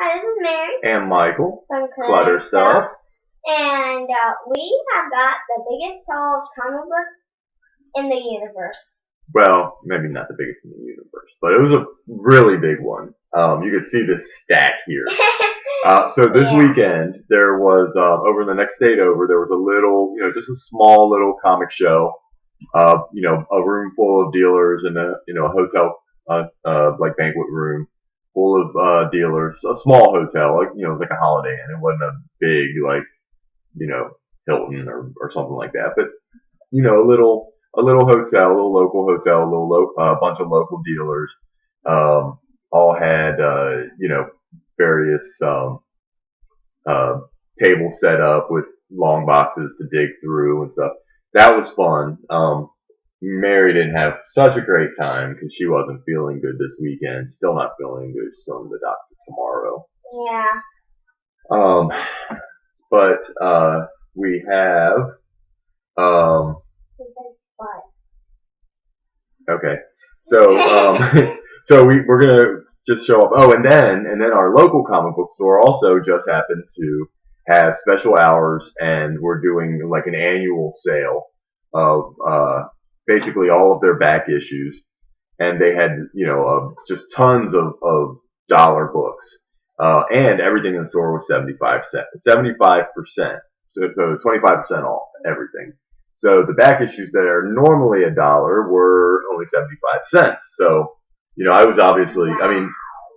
Hi, this is Mary And Michael, from Clutter Clutter Stuff, Stuff. and we have got the biggest haul of comic books in the universe. Well, maybe not the biggest in the universe, but it was a really big one. You can see this stack here. So this Yeah. weekend, there was, over in the next state over, there was a little, just a small little comic show. A room full of dealers in a hotel, like banquet room full of, dealers, a small hotel, like a Holiday Inn. It wasn't a big, like, you know, Hilton or something like that, but, a little hotel, a little local hotel, bunch of local dealers, all had, various, uh, tables set up with long boxes to dig through and stuff. That was fun. Mary didn't have such a great time because she wasn't feeling good this weekend. Still not feeling good. She's going to the doctor tomorrow. Yeah. Um, but we have, He says what? okay. So, we're gonna just show up. Oh, and then our local comic book store also just happened to have special hours, and we're doing like an annual sale of basically all of their back issues, and they had just tons of dollar books, and everything in the store was 75%, so 25% off everything. So the back issues that are normally $1 were only 75 cents. So, I was obviously, I mean,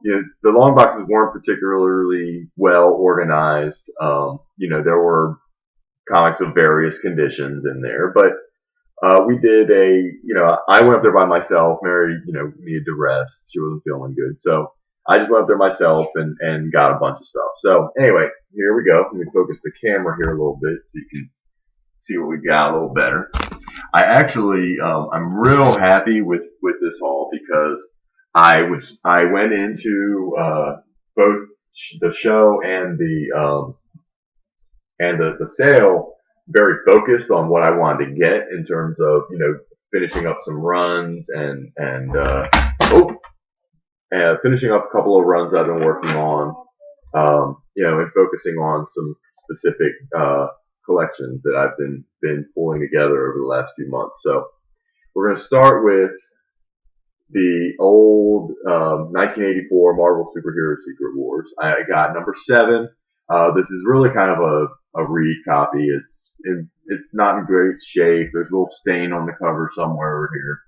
the long boxes weren't particularly well organized. There were comics of various conditions in there, but we did I went up there by myself. Mary, needed to rest. She wasn't feeling good. So I just went up there myself and got a bunch of stuff. So anyway, here we go. Let me focus the camera here a little bit so you can see what we got a little better. I actually, I'm real happy with this haul because I went into, both the show and the sale very focused on what I wanted to get in terms of, finishing up some runs and finishing up a couple of runs I've been working on, and focusing on some specific, collections that I've been pulling together over the last few months. So we're going to start with the old 1984 Marvel Superhero Secret Wars. I got number 7. This is really kind of a read copy. It's not in great shape. There's a little stain on the cover somewhere here.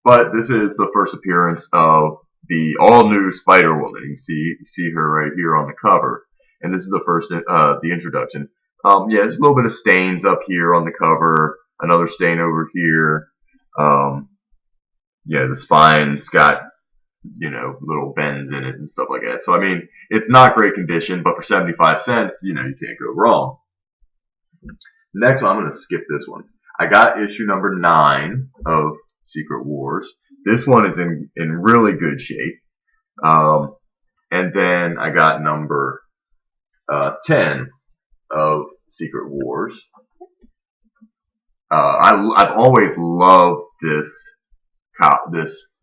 But this is the first appearance of the all-new Spider-Woman. You see her right here on the cover. And this is the first, the introduction. There's a little bit of stains up here on the cover. Another stain over here. The spine's got, little bends in it and stuff like that. So, I mean, it's not great condition, but for 75 cents, you can't go wrong. Next one, I'm going to skip this one. I got issue number 9 of Secret Wars. This one is in really good shape. And then I got number 10 of Secret Wars. I've always loved this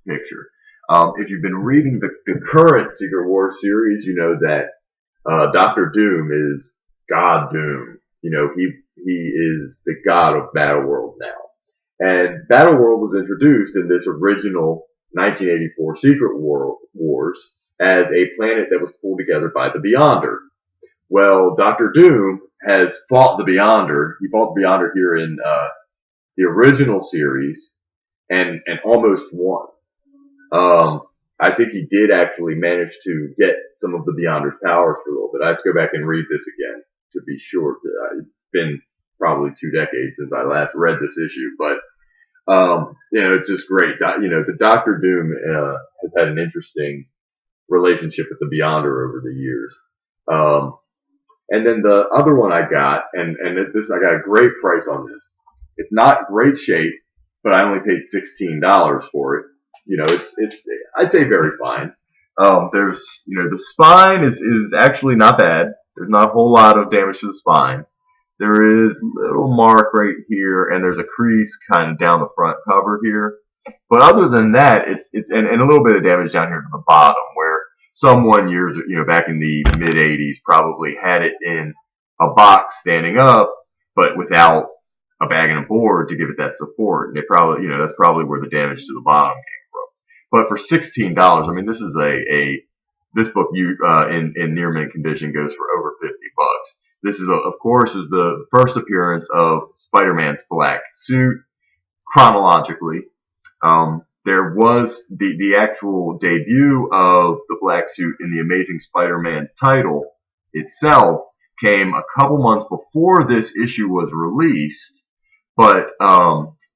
picture. If you've been reading the current Secret Wars series, you know that Doctor Doom is God Doom. He is the god of Battleworld now. And Battleworld was introduced in this original 1984 Secret Wars as a planet that was pulled together by the Beyonder. Well, Doctor Doom has fought the Beyonder. He fought the Beyonder here in the original series and almost won. I think he did actually manage to get some of the Beyonder's powers for a little bit. I have to go back and read this again to be sure. It's been probably 2 decades since I last read this issue, but it's just great. The Doctor Doom has had an interesting relationship with the Beyonder over the years. And then the other one I got, and this I got a great price on this. It's not great shape, but I only paid $16 for it. It's I'd say very fine. There's the spine is actually not bad. There's not a whole lot of damage to the spine. There is a little mark right here, and there's a crease kind of down the front cover here. But other than that, it's and a little bit of damage down here to the bottom, where someone years, back in the mid '80s probably had it in a box standing up, but without a bag and a board to give it that support. And it probably, that's probably where the damage to the bottom came from. But for $16, I mean, this is this book in near mint condition goes for over $50. This is, of course, is the first appearance of Spider-Man's black suit chronologically. There was the actual debut of the black suit in the Amazing Spider-Man title itself came a couple months before this issue was released, but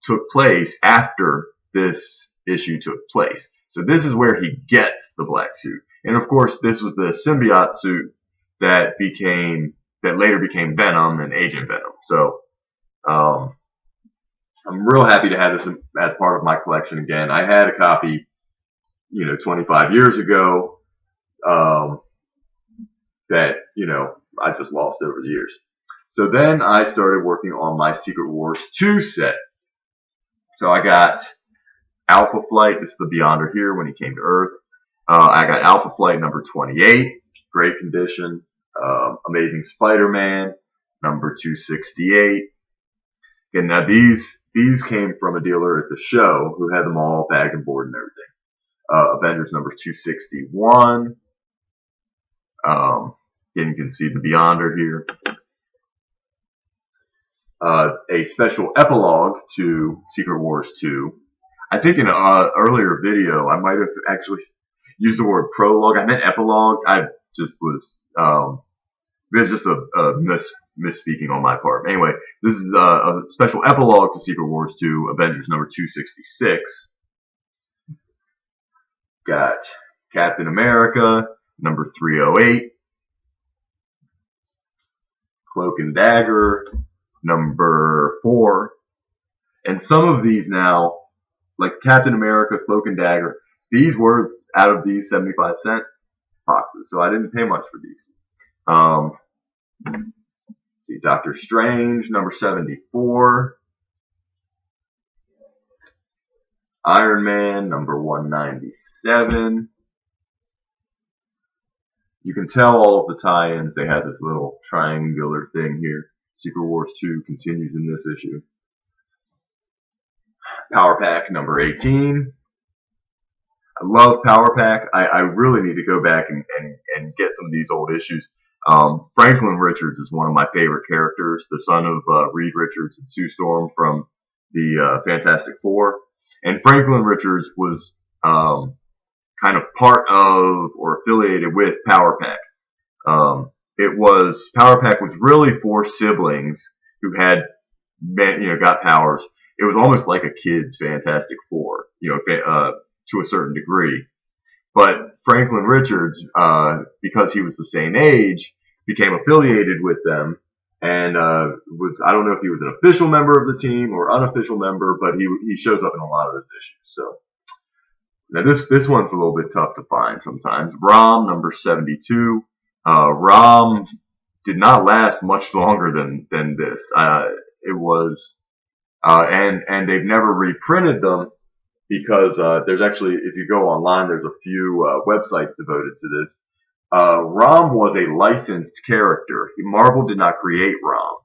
took place after this issue took place. So this is where he gets the black suit. And of course, this was the symbiote suit that later became Venom and Agent Venom. So I'm real happy to have this as part of my collection again. I had a copy, 25 years ago, that, I just lost over the years. So then I started working on my Secret Wars 2 set. So I got Alpha Flight. This is the Beyonder here when he came to Earth. I got Alpha Flight number 28, great condition. Amazing Spider-Man number 268. And now these came from a dealer at the show who had them all bag and board and everything. Avengers number 261. Again, you can see the Beyonder here. A special epilogue to Secret Wars 2. I think in an earlier video, I might have actually used the word prologue. I meant epilogue. I just was, it was just a misspeaking on my part. Anyway, this is a special epilogue to Secret Wars 2, Avengers number 266. Got Captain America number 308. Cloak and Dagger number 4. And some of these now, like Captain America, Cloak and Dagger, these were out of these 75-cent boxes, so I didn't pay much for these. See, Doctor Strange, number 74. Iron Man, number 197. You can tell all of the tie-ins. They have this little triangular thing here. Secret Wars 2 continues in this issue. Power Pack, number 18. I love Power Pack. I really need to go back and get some of these old issues. Franklin Richards is one of my favorite characters, the son of Reed Richards and Sue Storm from the Fantastic Four. And Franklin Richards was kind of part of or affiliated with Power Pack. Power Pack was really for siblings who had got powers. It was almost like a kid's Fantastic Four, to a certain degree. But Franklin Richards, because he was the same age, became affiliated with them and I don't know if he was an official member of the team or unofficial member, but he shows up in a lot of those issues. So now this one's a little bit tough to find sometimes. Rom number 72. Rom did not last much longer than this. It was and they've never reprinted them because there's actually, if you go online, there's a few websites devoted to this. Rom was a licensed character. Marvel did not create Rom.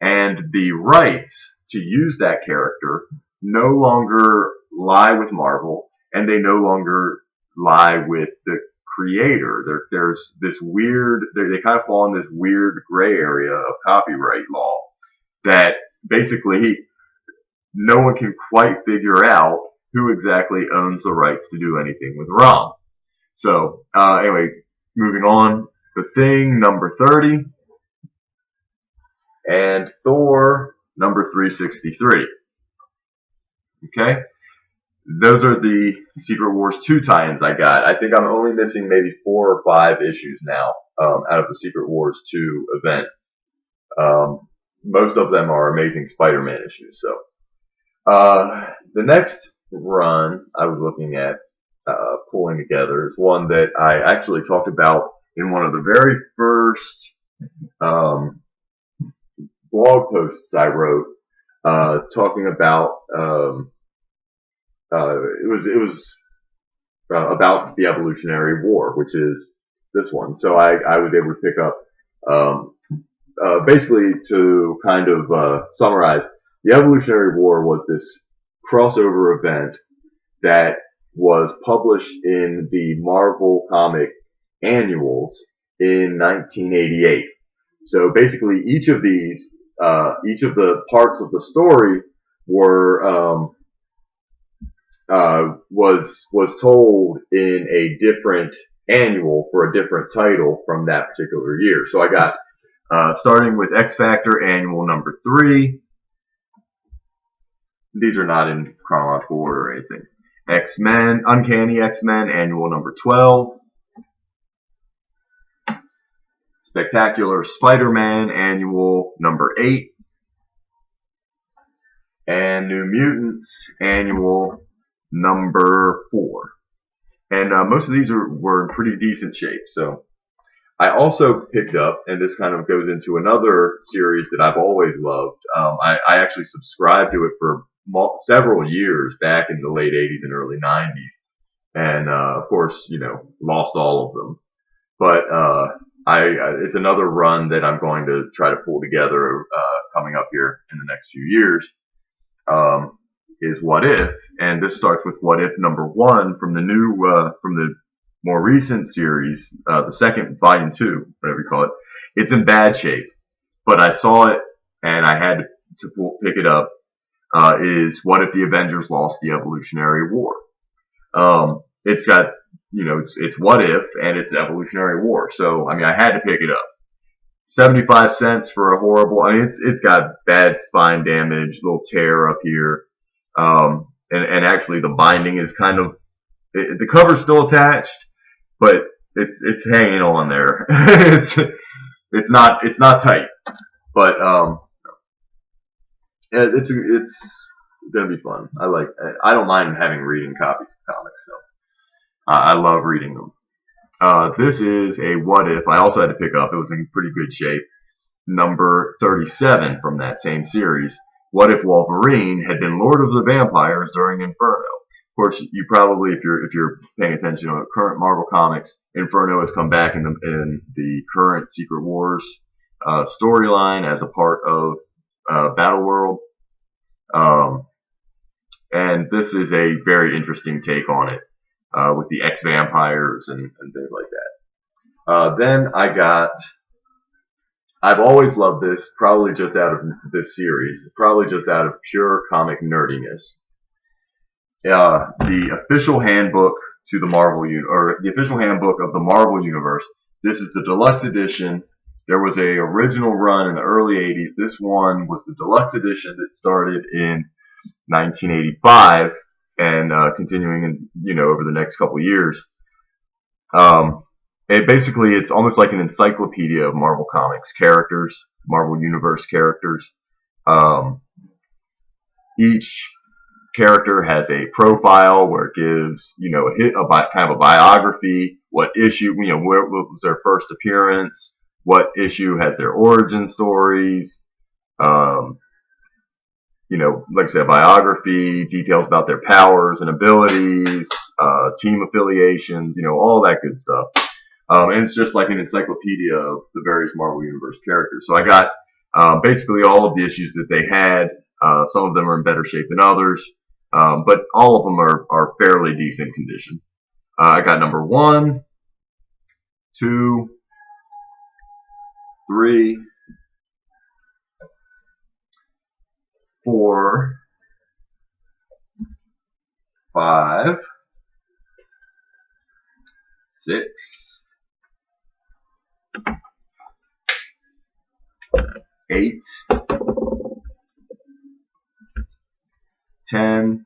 And the rights to use that character no longer lie with Marvel, and they no longer lie with the creator. There's this weird, they kind of fall in this weird gray area of copyright law that basically no one can quite figure out who exactly owns the rights to do anything with Rom. So, anyway, moving on. The Thing, number 30. And Thor, number 363. Okay? Those are the Secret Wars 2 tie-ins I got. I think I'm only missing maybe 4 or 5 issues now out of the Secret Wars 2 event. Most of them are Amazing Spider-Man issues. So, the next run I was looking at pulling together is one that I actually talked about in one of the very first blog posts I wrote, talking about it was about the Evolutionary War, which is this one. So I was able to pick up, basically to kind of summarize, the Evolutionary War was this crossover event that was published in the Marvel comic annuals in 1988. So basically, each of the parts of the story were was told in a different annual for a different title from that particular year. So I got starting with X Factor Annual number 3. These are not in chronological order or anything. X-Men, Uncanny X-Men Annual number 12. Spectacular Spider-Man Annual number 8. And New Mutants Annual number 4. And most of these were in pretty decent shape. So I also picked up, and this kind of goes into another series that I've always loved. I actually subscribed to it for several years back in the late 80s and early 90s. And, of course, lost all of them. But, it's another run that I'm going to try to pull together, coming up here in the next few years, is What If. And this starts with What If number 1 from the more recent series, the second volume 2, whatever you call it. It's in bad shape, but I saw it and I had to pick it up. Is What If the Avengers Lost the Evolutionary War? It's got, it's What If and it's Evolutionary War. So, I had to pick it up. 75 cents for a horrible, it's got bad spine damage, little tear up here. And actually the binding is kind of, the cover's still attached, but it's hanging on there. it's not tight, but, it's gonna be fun. I don't mind having reading copies of comics, so I love reading them. This is a What If. I also had to pick up. It was in pretty good shape. Number 37 from that same series. What if Wolverine had been Lord of the Vampires during Inferno? Of course, you probably, if you're paying attention to current Marvel comics, Inferno has come back in the current Secret Wars storyline as a part of Battle World. And this is a very interesting take on it, with the ex-vampires and things like that. Then I've always loved this, probably just out of this series, probably just out of pure comic nerdiness. The official handbook to the the official handbook of the Marvel Universe. This is the deluxe edition. There was a original run in the early 80s. This one was the deluxe edition that started in 1985 and continuing over the next couple years. It's almost like an encyclopedia of Marvel Comics characters, Marvel Universe characters. Each character has a profile where it gives, kind of a biography, what issue, where was their first appearance, what issue has their origin stories, like I said, biography, details about their powers and abilities, team affiliations, all that good stuff. And it's just like an encyclopedia of the various Marvel Universe characters. So I got basically all of the issues that they had. Some of them are in better shape than others, but all of them are fairly decent condition. I got number 1, 2, 3, 4, 5, 6, 8, 10,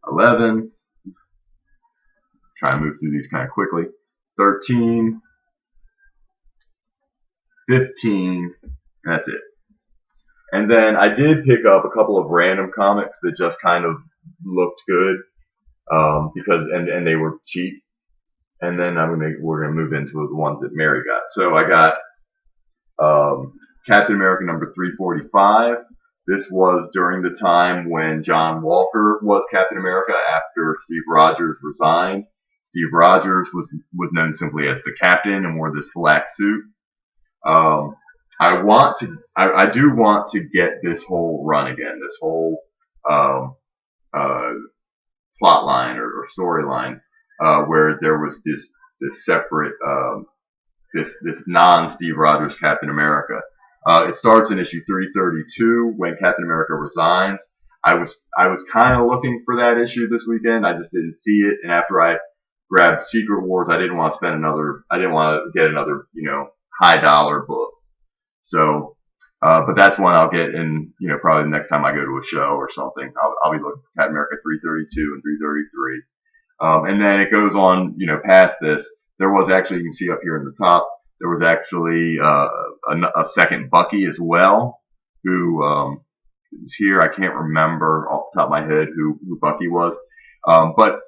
11, try and move through these kind of quickly, 13, 15, that's it. And then I did pick up a couple of random comics that just kind of looked good, because they were cheap. And then we're gonna move into the ones that Mary got. So I got Captain America number 345, This was during the time when John Walker was Captain America after Steve Rogers resigned. Steve Rogers was known simply as the Captain and wore this black suit. Um, I do want to get this whole run again, this whole um, uh, plot line or storyline where there was this separate this non Steve Rogers Captain America. It starts in issue 332 when Captain America resigns. I was kind of looking for that issue this weekend. I just didn't see it, and after I grabbed Secret Wars, I didn't want to spend another. I didn't want to get another high dollar book. So, but that's one I'll get in probably the next time I go to a show or something. I'll be looking for Captain America 332 and 333. And then it goes on, past this. There was actually, you can see up here in the top, there was actually a second Bucky as well, who is here. I can't remember off the top of my head who Bucky was. But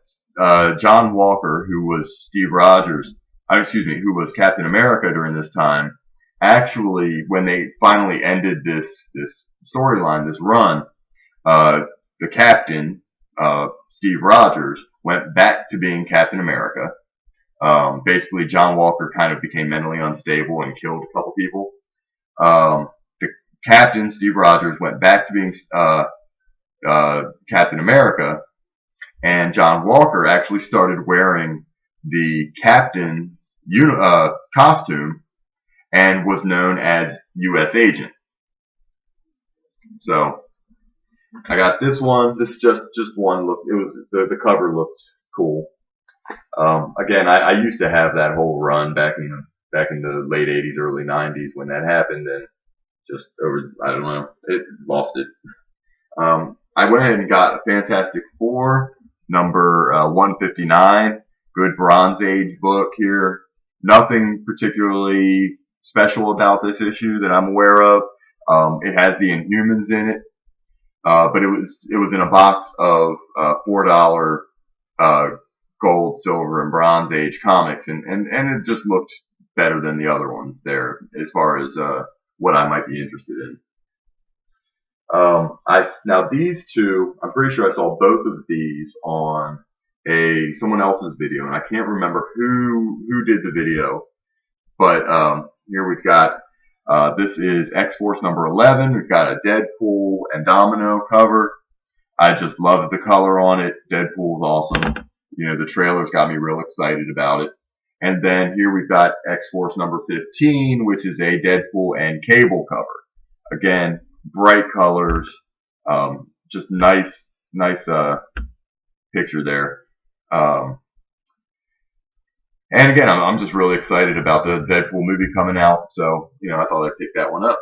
John Walker, who was Steve Rogers, who was Captain America during this time, actually, when they finally ended this storyline, this run, the Captain, Steve Rogers, went back to being Captain America. Basically, John Walker kind of became mentally unstable and killed a couple people. The Captain, Steve Rogers, went back to being Captain America, and John Walker actually started wearing the Captain's costume and was known as U.S. Agent. So I got this one. This just one look. It was the cover looked cool. Again, I used to have that whole run back in the late '80s, early '90s when that happened, and just over I don't know, it lost it. I went ahead and got a Fantastic Four number 159, good Bronze Age book here. Nothing particularly special about this issue that I'm aware of. It has the Inhumans in it, but it was in a box of $4 gold, silver, and Bronze Age comics, and it just looked better than the other ones there as far as what I might be interested in. Now these two, I'm pretty sure I saw both of these on someone else's video, and I can't remember who did the video, but here we've got this is X-Force number 11. We've got a Deadpool and Domino cover. I just love the color on it. Deadpool's awesome. The trailers got me real excited about it. And then here we've got X-Force number 15, which is a Deadpool and Cable cover. Again, bright colors, just nice picture there. And again, I'm just really excited about the Deadpool movie coming out, so I thought I'd pick that one up.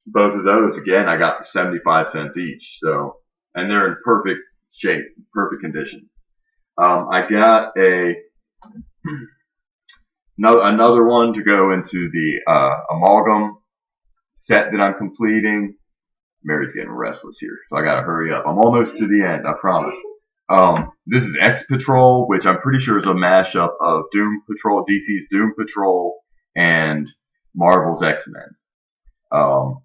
Both of those, again, I got for 75 cents each, so, and they're in perfect shape, perfect condition. I got another one to go into the Amalgam set that I'm completing. Mary's getting restless here, so I gotta hurry up. I'm almost to the end, I promise. This is X Patrol, which I'm pretty sure is a mashup of Doom Patrol, DC's Doom Patrol, and Marvel's X-Men. So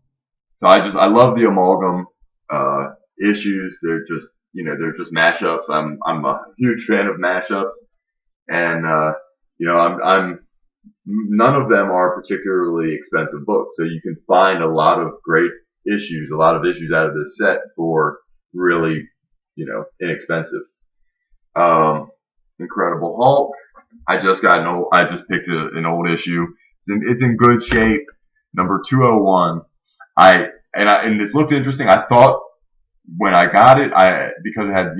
I love the Amalgam issues. They're just mashups. I'm a huge fan of mashups, and I'm none of them are particularly expensive books, so you can find a lot of issues out of this set for really inexpensive. Incredible Hulk. I just picked an old issue. It's in good shape. Number 201. And this looked interesting. I thought when I got it, because it had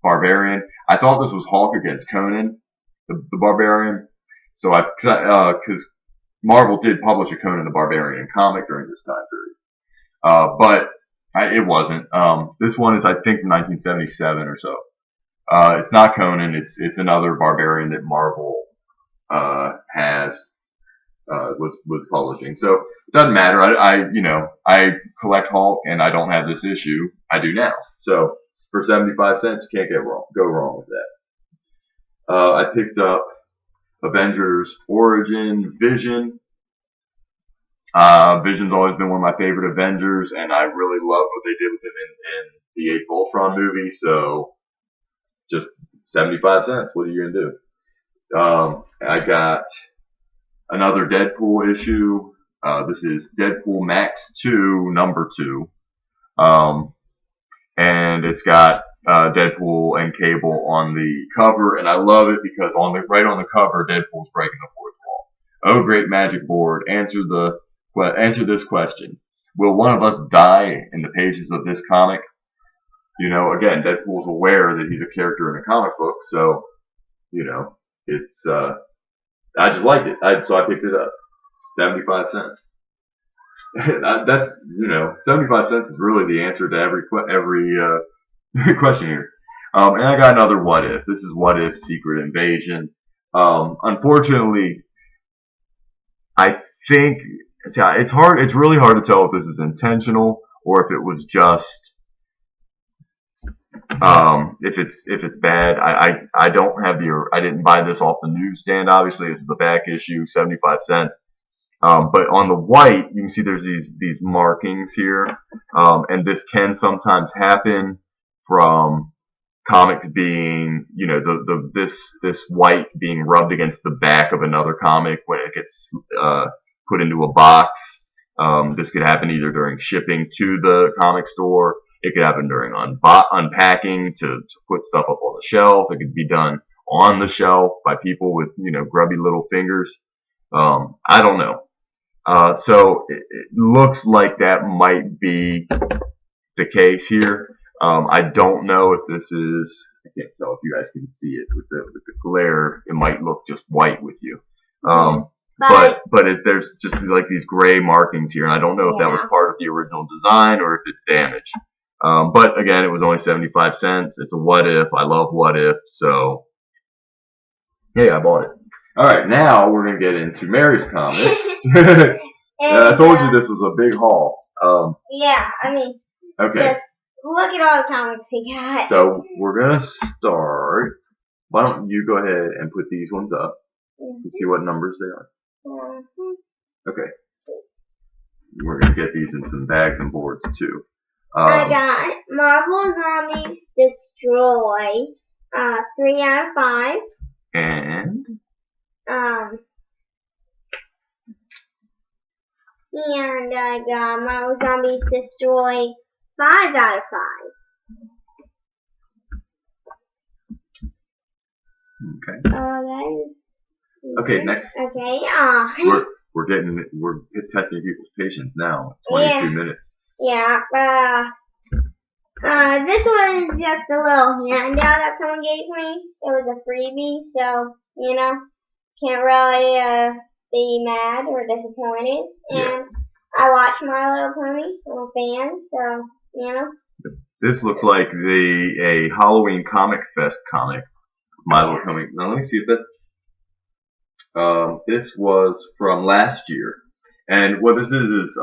Barbarian, I thought this was Hulk against Conan, the Barbarian. So because Marvel did publish a Conan the Barbarian comic during this time period, but it wasn't. This one is, I think, from 1977 or so. It's not Conan. It's another Barbarian that Marvel was publishing. So it doesn't matter. I collect Hulk, and I don't have this issue. I do now. So for 75 cents, you can't go wrong with that. I picked up Avengers Origin Vision. Vision's always been one of my favorite Avengers, and I really loved what they did with him in the Age of Ultron movie. So just 75 cents. What are you gonna do? I got another Deadpool issue. This is Deadpool Max 2, number 2. Um, and it's got Deadpool and Cable on the cover, and I love it because right on the cover, Deadpool's breaking the fourth wall. Oh, great magic board, answer this question: will one of us die in the pages of this comic? Again, Deadpool's aware that he's a character in a comic book, so it's I just liked it, so I picked it up. 75 cents. That's 75 cents is really the answer to every question here. And I got another what if. This is What If Secret Invasion. Unfortunately, I think it's hard. It's really hard to tell if this is intentional or if it was just if it's bad. I don't have I didn't buy this off the newsstand. Obviously, this is a back issue, 75 cents. But on the white, you can see there's these markings here, and this can sometimes happen from comics being, this white being rubbed against the back of another comic when it gets put into a box. This could happen either during shipping to the comic store. It could happen during unpacking to put stuff up on the shelf. It could be done on the shelf by people with, grubby little fingers. I don't know. So it looks like that might be the case here. I don't know if this is, I can't tell if you guys can see it with the glare. It might look just white with you. But there's just like these gray markings here, and I don't know if that was part of the original design or if it's damaged. But again, it was only 75 cents. It's a what if. I love what if. So, yeah, I bought it. All right, now we're going to get into Mary's comics. I told you this was a big haul. Yeah, I mean, okay. Just look at all the comics he got. So we're going to start. Why don't you go ahead and put these ones up and see what numbers they are. Okay. We're going to get these in some bags and boards too. I got Marvel Zombies Destroy, 3 out of 5. And I got Marvel Zombies Destroy 5 out of 5. Okay. Okay, next. Okay. We're testing people's patience now. 22 minutes. Yeah. This was just a little handout that someone gave me. It was a freebie, so can't really be mad or disappointed. And I watch My Little Pony. I'm a fan, so This looks like a Halloween Comic Fest comic. My Little Pony. Now let me see if that's. This was from last year, and what this is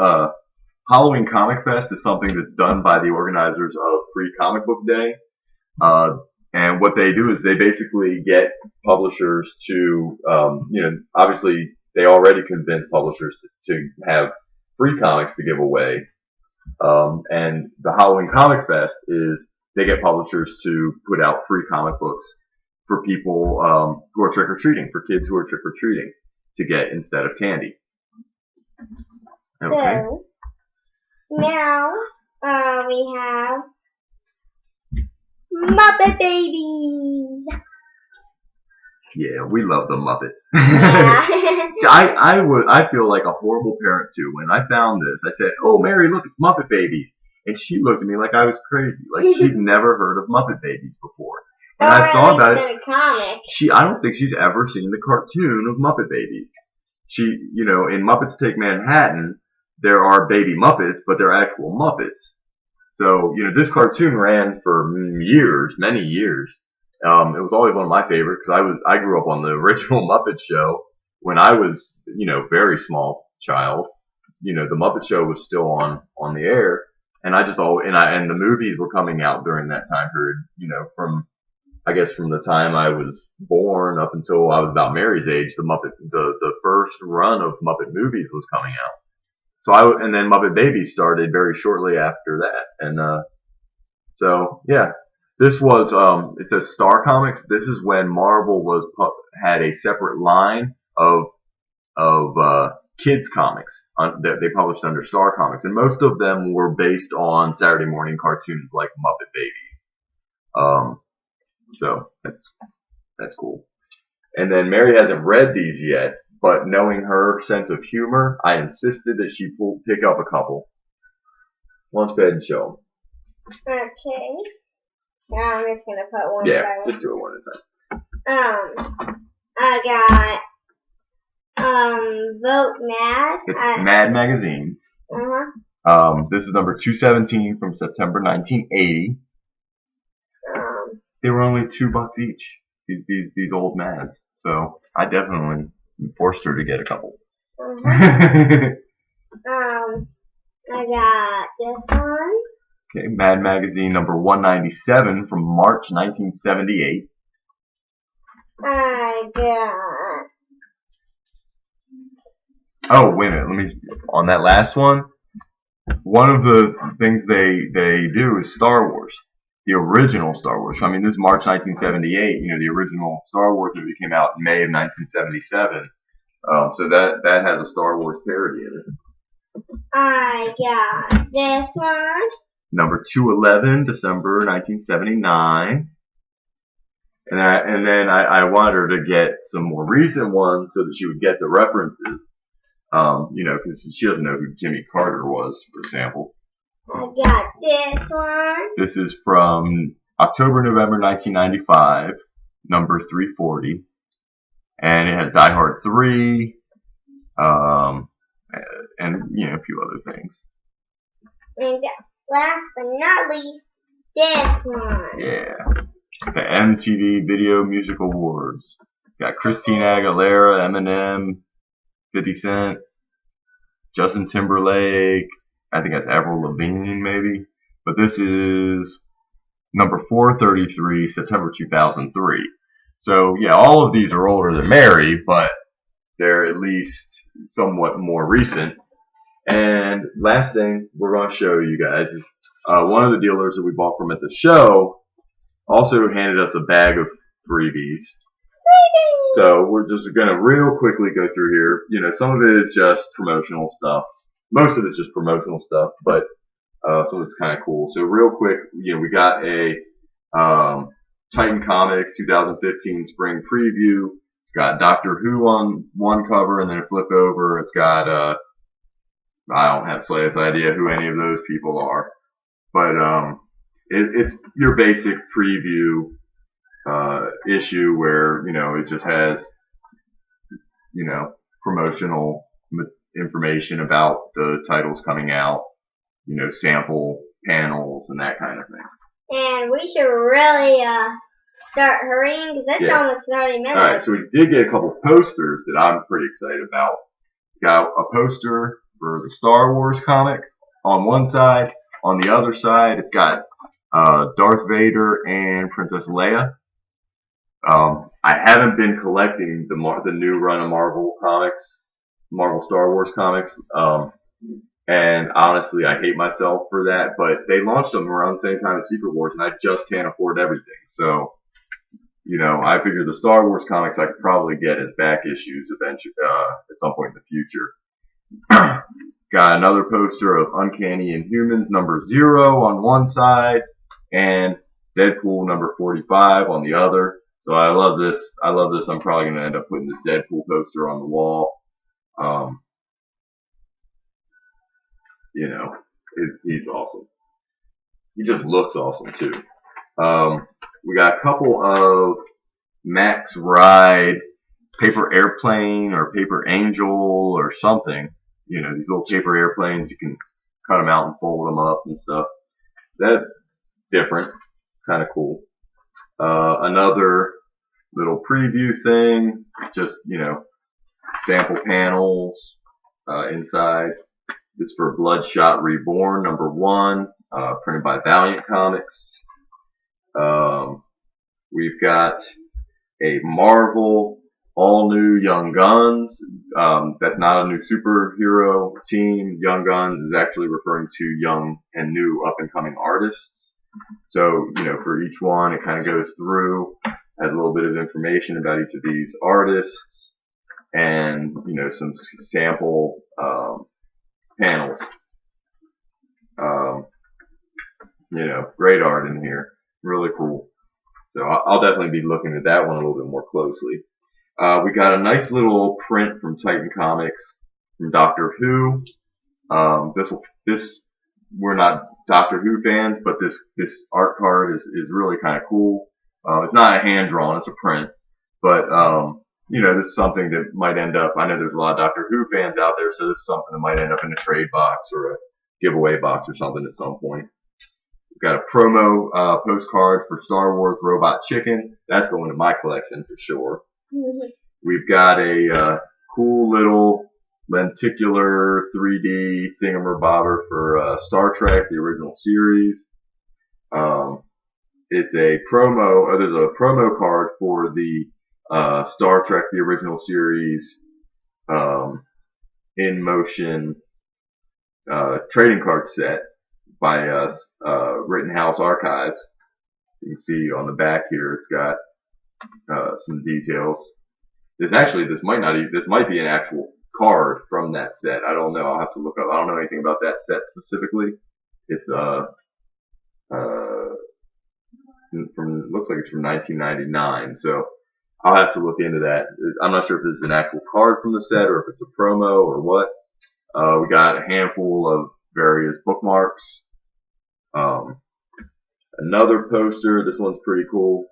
Halloween Comic Fest is something that's done by the organizers of Free Comic Book Day. And what they do is they basically get publishers to, obviously they already convince publishers to have free comics to give away. And the Halloween Comic Fest is they get publishers to put out free comic books for people who are trick-or-treating, for kids who are trick-or-treating to get instead of candy. Okay. So, now, we have Muppet Babies. Yeah, we love the Muppets. Yeah. I feel like a horrible parent too. When I found this, I said, "Oh, Mary, look, it's Muppet Babies," and she looked at me like I was crazy, like she'd never heard of Muppet Babies before. And I thought about it. I don't think she's ever seen the cartoon of Muppet Babies. In Muppets Take Manhattan, there are baby Muppets, but they're actual Muppets. So, this cartoon ran for years, many years. It was always one of my favorites because I grew up on the original Muppet Show when I was, very small child. The Muppet Show was still on the air, and and the movies were coming out during that time period. From the time I was born up until I was about Mary's age, the first run of Muppet movies was coming out. and then Muppet Babies started very shortly after that, and so yeah, this was it says Star Comics. This is when Marvel had a separate line of kids comics that they published under Star Comics, and most of them were based on Saturday morning cartoons like Muppet Babies. So that's cool. And then Mary hasn't read these yet, but knowing her sense of humor, I insisted that she pick up a couple. Launch pad and show Okay. Now I'm just gonna put one. them. Yeah, just do it one at a time. I got Vote Mad. It's Mad Magazine. This is number 217 from September 1980. They were only $2 each. These old Mads. So I definitely forced her to get a couple. I got this one. Okay, Mad Magazine number 197 from March 1978. I got. Oh, wait a minute. On that last one, one of the things they do is Star Wars. The original Star Wars. I mean, this is March 1978. You know, the original Star Wars movie came out in May of 1977. So that has a Star Wars parody in it. I got this one. Number 211, December 1979. And then I wanted her to get some more recent ones so that she would get the references. You know, because she doesn't know who Jimmy Carter was, for example. I got this one. This is from October-November 1995, number 340. And it has Die Hard 3, and, you know, a few other things. And last but not least, this one. Yeah. The MTV Video Music Awards. Got Christina Aguilera, Eminem, 50 Cent, Justin Timberlake, I think that's Avril Lavigne maybe. But this is number 433, September 2003. So yeah, all of these are older than Mary, but they're at least somewhat more recent. And last thing we're going to show you guys is one of the dealers that we bought from at the show also handed us a bag of freebies. So we're just going to real quickly go through here. You know, some of it is just promotional stuff. Most of it's just promotional stuff, but some of it's kind of cool. So real quick, you know, we got a Titan Comics 2015 spring preview. It's got Doctor Who on one cover, and then a flip over. It's got I don't have the slightest idea who any of those people are, but it's your basic preview issue where, you know, it just has, you know, promotional information about the titles coming out, you know, sample panels and that kind of thing. And we should really start hurrying because it's almost 30 minutes. Alright, so we did get a couple posters that I'm pretty excited about. Got a poster for the Star Wars comic on one side. On the other side, it's got Darth Vader and Princess Leia. I haven't been collecting the new run of Marvel comics, Marvel Star Wars comics, and honestly, I hate myself for that, but they launched them around the same time as Secret Wars, and I just can't afford everything. So, you know, I figured the Star Wars comics I could probably get as back issues eventually, at some point in the future. Got another poster of Uncanny Inhumans number 0 on one side, and Deadpool number 45 on the other. So I love this. I'm probably going to end up putting this Deadpool poster on the wall. You know, he's awesome. He just looks awesome too. We got a couple of Max Ride paper airplane or paper angel or something. You know, these little paper airplanes, you can cut them out and fold them up and stuff. That's different. Kind of cool. Another little preview thing, just, you know, sample panels inside. This is for Bloodshot Reborn number 1, printed by Valiant Comics. We've got a Marvel all new Young Guns. That's not a new superhero team. Young Guns is actually referring to young and new up and coming artists. So, for each one, it kind of goes through, has a little bit of information about each of these artists, and, some sample, panels. Great art in here. Really cool. So I'll definitely be looking at that one a little bit more closely. We got a nice little print from Titan Comics from Doctor Who. We're not Doctor Who fans, but this art card is really kind of cool. It's not a hand drawn, it's a print, but this is something that might end up. I know there's a lot of Doctor Who fans out there, so this is something that might end up in a trade box or a giveaway box or something at some point. We've got a promo postcard for Star Wars Robot Chicken. That's going to my collection for sure. Mhm. We've got a cool little lenticular 3D thingamabobber for Star Trek, the original series. It's a promo, or there's a promo card for the Star Trek, the original series, in motion trading card set by Rittenhouse Archives. You can see on the back here, it's got some details. This might be an actual card from that set. I don't know. I'll have to look up. I don't know anything about that set specifically. It's looks like it's from 1999. So I'll have to look into that. I'm not sure if this is an actual card from the set or if it's a promo or what. We got a handful of various bookmarks. Another poster. This one's pretty cool.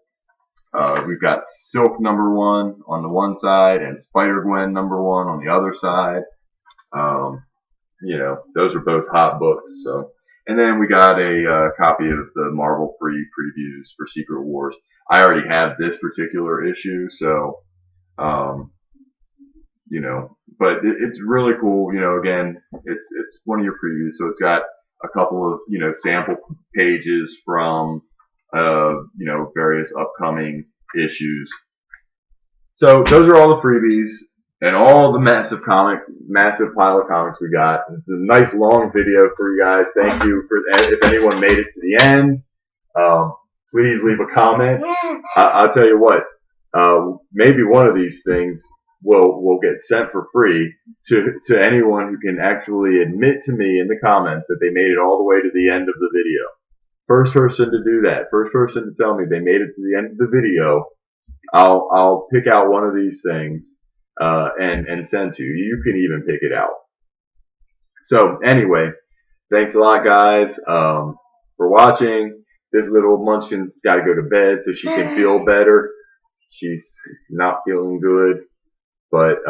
We've got Silk #1 on the one side and Spider-Gwen #1 on the other side. Those are both hot books. So, and then we got a copy of the Marvel free previews for Secret Wars. I already have this particular issue, so, but it's really cool. Again, it's one of your previews, so it's got a couple of, sample pages from, various upcoming issues. So those are all the freebies and all the massive pile of comics we got. It's a nice long video for you guys. Thank you if anyone made it to the end. Please leave a comment. I'll tell you what, maybe one of these things will get sent for free to anyone who can actually admit to me in the comments that they made it all the way to the end of the video. First person to do that, first person to tell me they made it to the end of the video, I'll pick out one of these things, and send to you. You can even pick it out. So anyway, thanks a lot, guys, for watching. This little munchkin's got to go to bed so she can feel better. She's not feeling good, but,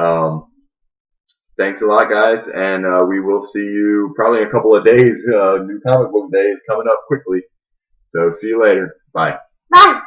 thanks a lot, guys, and we will see you probably in a couple of days. New comic book day is coming up quickly. So see you later. Bye. Bye.